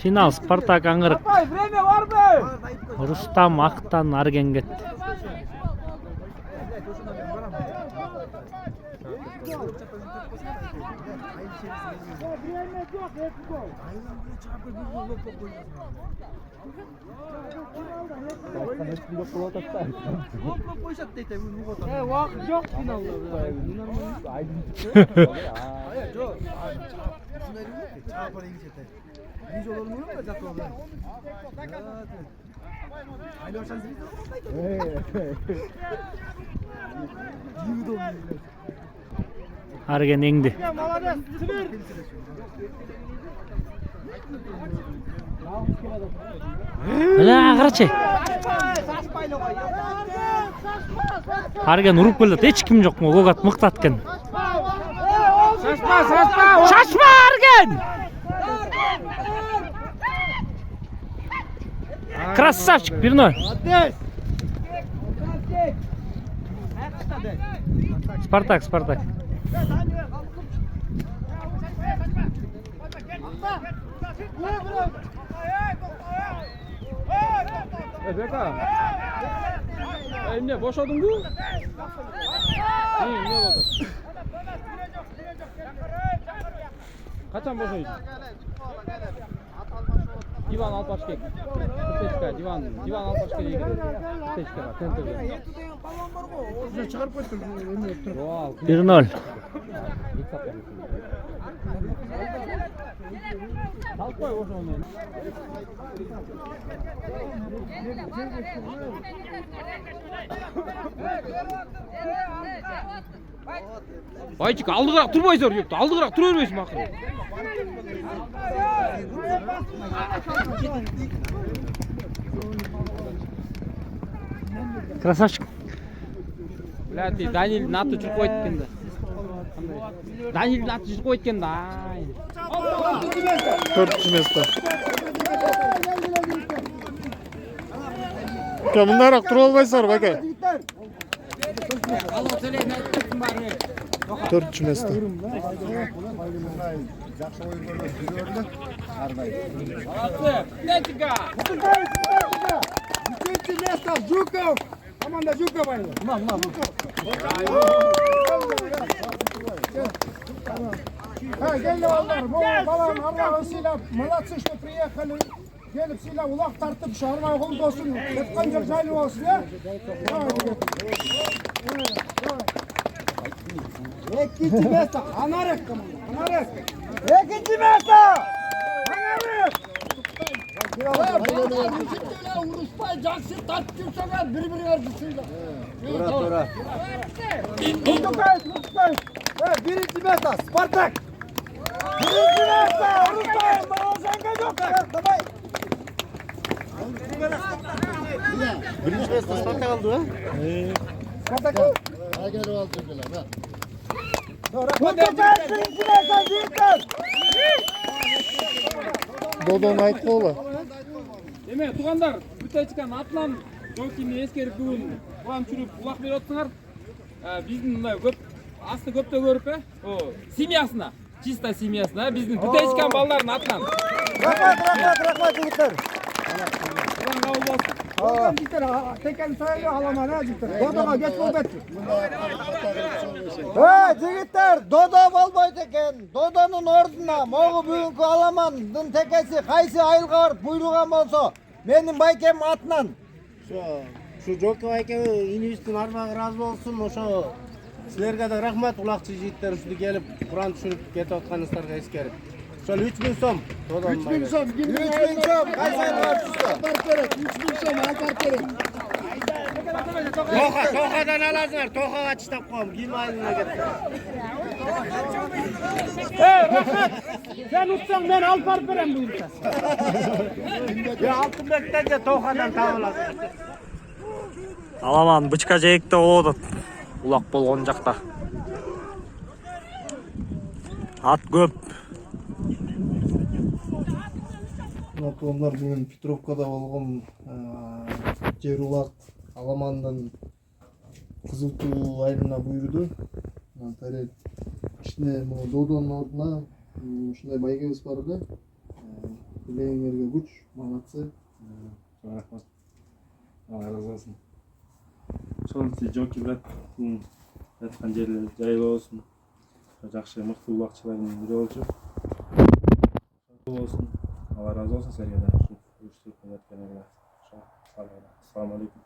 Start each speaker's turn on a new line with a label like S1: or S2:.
S1: Final Spartak Angırık.
S2: Время var mı?
S1: Rustam Aktan Argen ketdi.
S2: Vakit yok finalda.
S1: Argen endi. Ala qarachi. Argen urup keldi. Hech kim yo'qmi? Gogat mıqtatgan. Şaşma Argen. Красавчик, 1-0. Spartak.
S2: Beka. Ne boşadın bu? Ne oldu? Kaçan boşaydı? Divan Alpaşkek. Teşka divan Alpaşkek yedi. Teşka bak. Sen çıkarıp koydun.
S1: 1-0.
S2: Alpay o zaman. Bayçık aldıqıрақ turbayсыздар кепті. Aldıqырақ тұра бермейсің ақыры.
S1: Красавчик.
S2: Блядь, Даниль наты жүріп қойды екен да. Даниль наты жүріп қойды екен да.
S3: 4. место. Мындараак туруп албайсыздар бака. 4. место.
S4: Жақсы ойын көріп жүрді.
S2: Нетика!
S4: 3 место Жуков. Команда Жукова. Geldi onlar. Балам армағын сыйлап, молодцы, что приехали. Gelip сыйлап, улақ тартып, шармай қолды olsun. Кеткен жер жайлы olsun, ya. Екінші место. Анарек команда. Анарек. Екінші место. Анарек. Урушпай, жақсы тартып жүрсеңер, бір-біріңерді сыйлап. Тура. Birinci место. Spartak. Birinci место. Urusbayım. Bağızanga yok. Давай.
S3: Birinci место Spartak aldı ha?
S4: Spartak.
S3: Agel aldı geler ha.
S4: Birinci место. Victor.
S3: Dodon Aytkoğlu.
S2: Деме, туғандар, бүтәчкан атынан жокинни ескеріп бүгін бұған жүріп құлақ беріп отырсыңар. Біздің мындай көп асты көптө көріп, семьясына, чисто семьясына, біздің бүтәчкан балалардың атынан.
S4: Рахмат, жігіттер.
S2: Құлан қабыл болсын.
S4: Olgan Victor, tekel sayılıyor alaman ha Victor. Dodo'ga geç olmadı. Jigitler, Dodo болбойт экен. Dodonun ордуна могу бүгүнкү аламандын текеси кайсы айылга барып буйруган болсо, менин байкем атынан.
S3: Şu Jokov ayke inibиздин армагы ыраазы болсун. Ошо силерге да рахмат, улакчы жигиттер ушунда келип Куран түшүнүп кетип атканыңыздарга эскерип. Ошол 3000 сом. 3000 сом.
S4: 3000 сом. Кайсы айылга барыпсыздар?
S3: Керек. 3000 сом айтар керек. Tokadan alazlar. Tokaga çıtap koyayım. Kim ayılına getir.
S2: Rahmat, sen utsan ben alpar verem bugün.
S3: Ya Altınbek'ten de Tokadan tavılasın.
S1: Аламан бычка жээкте болуп атат. Улак болгон жакта. Ат көп.
S3: Onlar bugün Petrovka'da болгон жер улак Аламандын Кызыл Туу айылына буйруду. Анан кичине Додонун ордуна ушундай байгебиз бар эле.
S5: Dileyinglerge güç, malatsı. Çok rahmat. Allah razı olsun.
S6: Sonrası jockey bilet yatkan yerleri jaylı olsun. Жақсы мықты улакчылардын бири болчу. Болsun. Allah razı olsun Sergen. Assalamu alaikum.